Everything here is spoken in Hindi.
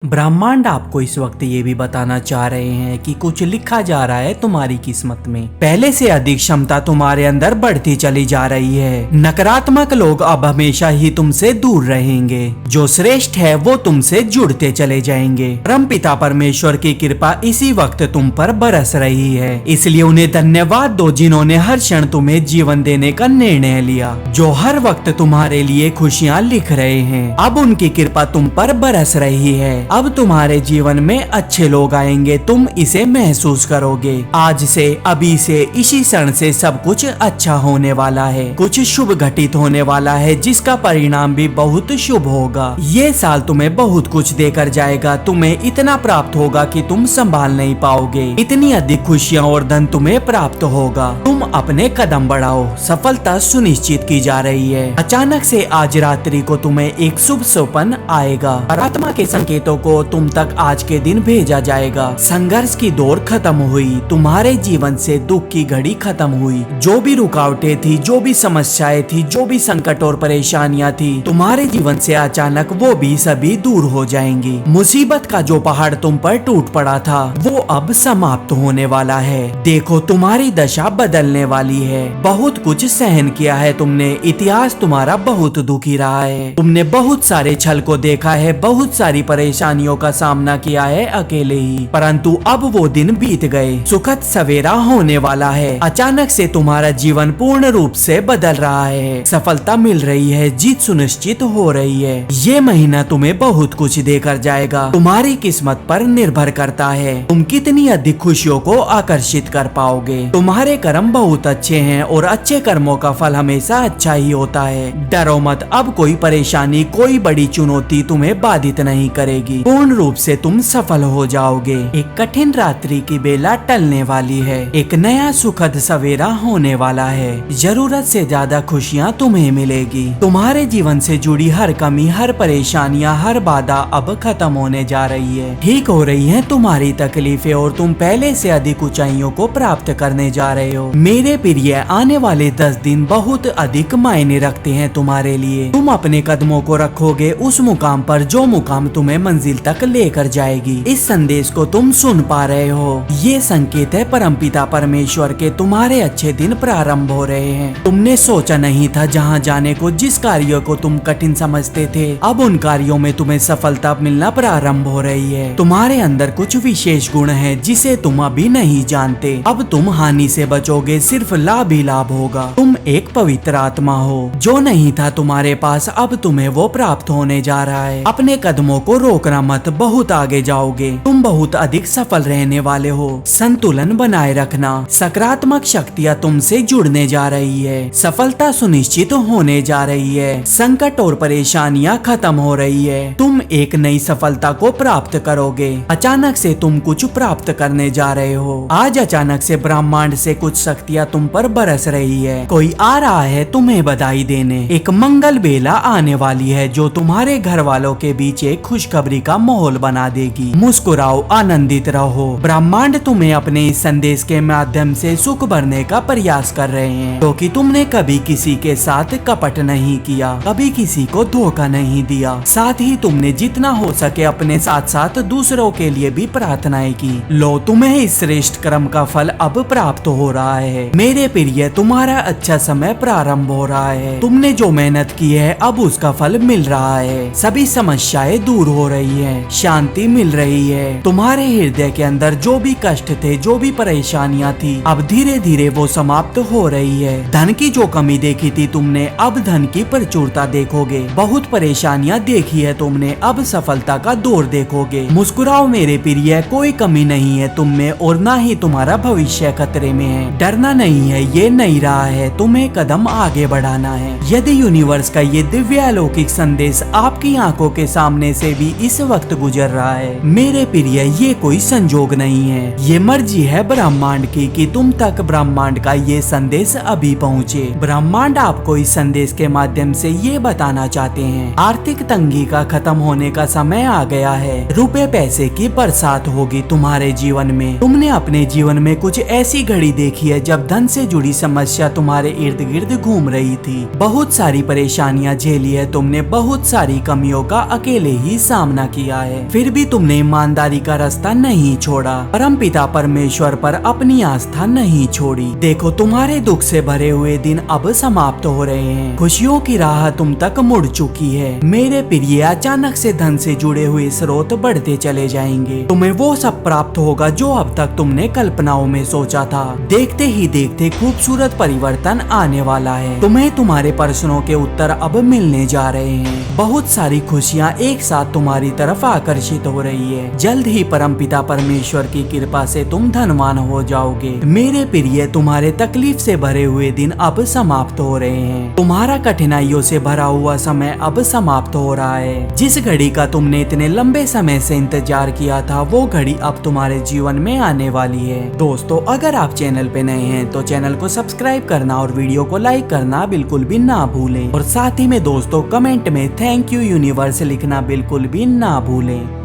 ब्रह्मांड आपको इस वक्त ये भी बताना चाह रहे हैं कि कुछ लिखा जा रहा है तुम्हारी किस्मत में। पहले से अधिक क्षमता तुम्हारे अंदर बढ़ती चली जा रही है। नकारात्मक लोग अब हमेशा ही तुमसे दूर रहेंगे। जो श्रेष्ठ है वो तुमसे जुड़ते चले जाएंगे। परमपिता परमेश्वर की कृपा इसी वक्त तुम पर बरस रही है, इसलिए उन्हें धन्यवाद दो जिन्होंने हर क्षण तुम्हें जीवन देने का निर्णय लिया, जो हर वक्त तुम्हारे लिए खुशियाँ लिख रहे हैं। अब उनकी कृपा तुम पर बरस रही है। अब तुम्हारे जीवन में अच्छे लोग आएंगे, तुम इसे महसूस करोगे। आज से, अभी से, इसी क्षण से सब कुछ अच्छा होने वाला है। कुछ शुभ घटित होने वाला है जिसका परिणाम भी बहुत शुभ होगा। ये साल तुम्हें बहुत कुछ देकर जाएगा। तुम्हें इतना प्राप्त होगा कि तुम संभाल नहीं पाओगे। इतनी अधिक खुशियाँ और धन तुम्हें प्राप्त होगा। तुम अपने कदम बढ़ाओ, सफलता सुनिश्चित की जा रही है। अचानक से आज रात्रि को तुम्हें एक शुभ सपन आएगा। आत्मा के संकेतों को तुम तक आज के दिन भेजा जाएगा। संघर्ष की दौर खत्म हुई, तुम्हारे जीवन से दुख की घड़ी खत्म हुई। जो भी रुकावटें थी, जो भी समस्याएं थी, जो भी संकट और परेशानियां थी तुम्हारे जीवन से अचानक वो भी सभी दूर हो जाएंगी। मुसीबत का जो पहाड़ तुम पर टूट पड़ा था वो अब समाप्त होने वाला है। देखो तुम्हारी दशा बदलने वाली है। बहुत कुछ सहन किया है तुमने, इतिहास तुम्हारा बहुत दुखी रहा है। तुमने बहुत सारे छल को देखा है, बहुत सारी परेशानियों का सामना किया है अकेले ही, परंतु अब वो दिन बीत गए। सुखद सवेरा होने वाला है। अचानक से तुम्हारा जीवन पूर्ण रूप से बदल रहा है। सफलता मिल रही है, जीत सुनिश्चित हो रही है। ये महीना तुम्हें बहुत कुछ देकर जाएगा। तुम्हारी किस्मत पर निर्भर करता है तुम कितनी अधिक खुशियों को आकर्षित कर पाओगे। तुम्हारे कर्म बहुत अच्छे हैं और अच्छे कर्मों का फल हमेशा अच्छा ही होता है। डरो मत, अब कोई परेशानी, कोई बड़ी चुनौती तुम्हें बाधित नहीं करेगी। पूर्ण रूप से तुम सफल हो जाओगे। एक कठिन रात्रि की बेला टलने वाली है। एक नया सुखद सवेरा होने वाला है। जरूरत से ज्यादा खुशियाँ तुम्हें मिलेगी। तुम्हारे जीवन से जुड़ी हर कमी, हर परेशानियाँ, हर बाधा अब खत्म होने जा रही है। ठीक हो रही है तुम्हारी तकलीफें और तुम पहले से अधिक ऊंचाइयों को प्राप्त करने जा रहे हो। मेरे प्रिय, आने वाले 10 दिन बहुत अधिक मायने रखते हैं तुम्हारे लिए। तुम अपने कदमों को रखोगे उस मुकाम पर जो मुकाम तुम्हें मंजिल तक लेकर जाएगी। इस संदेश को तुम सुन पा रहे हो। ये संकेत है परमपिता परमेश्वर के तुम्हारे अच्छे दिन प्रारंभ हो रहे हैं। तुमने सोचा नहीं था जहाँ जाने को, जिस कार्यों को तुम कठिन समझते थे, अब उन कार्यों में तुम्हें सफलता मिलना प्रारंभ हो रही है। तुम्हारे अंदर कुछ विशेष गुण है जिसे तुम अभी नहीं जानते। अब तुम हानि से बचोगे, सिर्फ लाभ ही लाभ होगा। तुम एक पवित्र आत्मा हो, जो नहीं था तुम्हारे पास अब तुम्हें वो प्राप्त होने जा रहा है। अपने कदमों को रोकना मत, बहुत आगे जाओगे। तुम बहुत अधिक सफल रहने वाले हो। संतुलन बनाए रखना। सकारात्मक शक्तियाँ तुमसे जुड़ने जा रही है। सफलता सुनिश्चित होने जा रही है। संकट और परेशानियाँ खत्म हो रही है। तुम एक नई सफलता को प्राप्त करोगे। अचानक से तुम कुछ प्राप्त करने जा रहे हो। आज अचानक से ब्रह्मांड से कुछ शक्तियाँ तुम पर बरस रही है। कोई आ रहा है तुम्हें बधाई देने। एक मंगल बेला आने वाली है जो तुम्हारे घर वालों के बीच एक खुशखबरी का माहौल बना देगी। मुस्कुराओ, आनंदित रहो। ब्रह्मांड तुम्हें अपने इस संदेश के माध्यम से सुख भरने का प्रयास कर रहे हैं, क्योंकि तुमने कभी किसी के साथ कपट नहीं किया, कभी किसी को धोखा नहीं दिया। साथ ही तुमने जितना हो सके अपने साथ साथ दूसरों के लिए भी प्रार्थनाएं की। लो, तुम्हें इस श्रेष्ठ कर्म का फल अब प्राप्त हो रहा है। मेरे प्रिय, तुम्हारा अच्छा समय प्रारंभ हो रहा है। तुमने जो मेहनत की है अब उसका फल मिल रहा है। सभी समस्याएं दूर हो रही है, शांति मिल रही है। तुम्हारे हृदय के अंदर जो भी कष्ट थे, जो भी परेशानियां थी, अब धीरे धीरे वो समाप्त हो रही है। धन की जो कमी देखी थी तुमने, अब धन की प्रचुरता देखोगे। बहुत परेशानियां देखी है तुमने, अब सफलता का दौर देखोगे। मुस्कुराओ मेरे प्रिय, कोई कमी नहीं है तुम में और ना ही तुम्हारा भविष्य खतरे में है। डरना नहीं है, ये नहीं रहा है। तुम्हें कदम आगे बढ़ाना है। यदि यूनिवर्स का ये दिव्य अलौकिक संदेश आपकी आंखों के सामने से भी इस वक्त गुजर रहा है, मेरे प्रिय, ये कोई संजोग नहीं है। ये मर्जी है ब्रह्मांड की कि तुम तक ब्रह्मांड का ये संदेश अभी पहुँचे। ब्रह्मांड आपको इस संदेश के माध्यम से ये बताना चाहते हैं, आर्थिक तंगी का खत्म होने का समय आ गया है। रुपए पैसे की बरसात होगी तुम्हारे जीवन में। तुमने अपने जीवन में कुछ ऐसी घड़ी देखी है जब धन से जुड़ी समस्या तुम्हारे इर्द गिर्द घूम रही थी। बहुत सारी परेशानियां झेली है तुमने, बहुत सारी कमियों का अकेले ही सामना किया है, फिर भी तुमने ईमानदारी का रास्ता नहीं छोड़ा, परमपिता परमेश्वर पर अपनी आस्था नहीं छोड़ी। देखो तुम्हारे दुख से भरे हुए दिन अब समाप्त हो रहे हैं, खुशियों की राह तुम तक मुड़ चुकी है। मेरे प्रिय, अचानक से धन से जुड़े हुए स्रोत बढ़ते चले जाएंगे, तुम्हें वो सब प्राप्त होगा जो अब तक तुमने कल्पनाओं में सोचा था। देखते ही देखते खूबसूरत परिवर्तन आने वाला है, तुम्हें तुम्हारे प्रश्नों के उत्तर अब मिलने जा रहे हैं। बहुत सारी खुशियाँ एक साथ तुम्हारी तरफ आकर्षित हो रही है। जल्द ही परमपिता परमेश्वर की कृपा से तुम धनवान हो जाओगे। मेरे प्रिय, तुम्हारे तकलीफ से भरे हुए दिन अब समाप्त हो रहे हैं, तुम्हारा कठिनाइयों से भरा हुआ समय अब समाप्त हो रहा है। जिस घड़ी का तुमने इतने लंबे समय से इंतजार किया था, वो घड़ी अब तुम्हारे जीवन में आने वाली है। दोस्तों, अगर आप चैनल पे नए हैं तो चैनल को सब्सक्राइब करना और वीडियो को लाइक करना बिल्कुल भी ना भूलें, और साथ ही में दोस्तों कमेंट में थैंक यू यूनिवर्स लिखना बिल्कुल भी ना भूलें।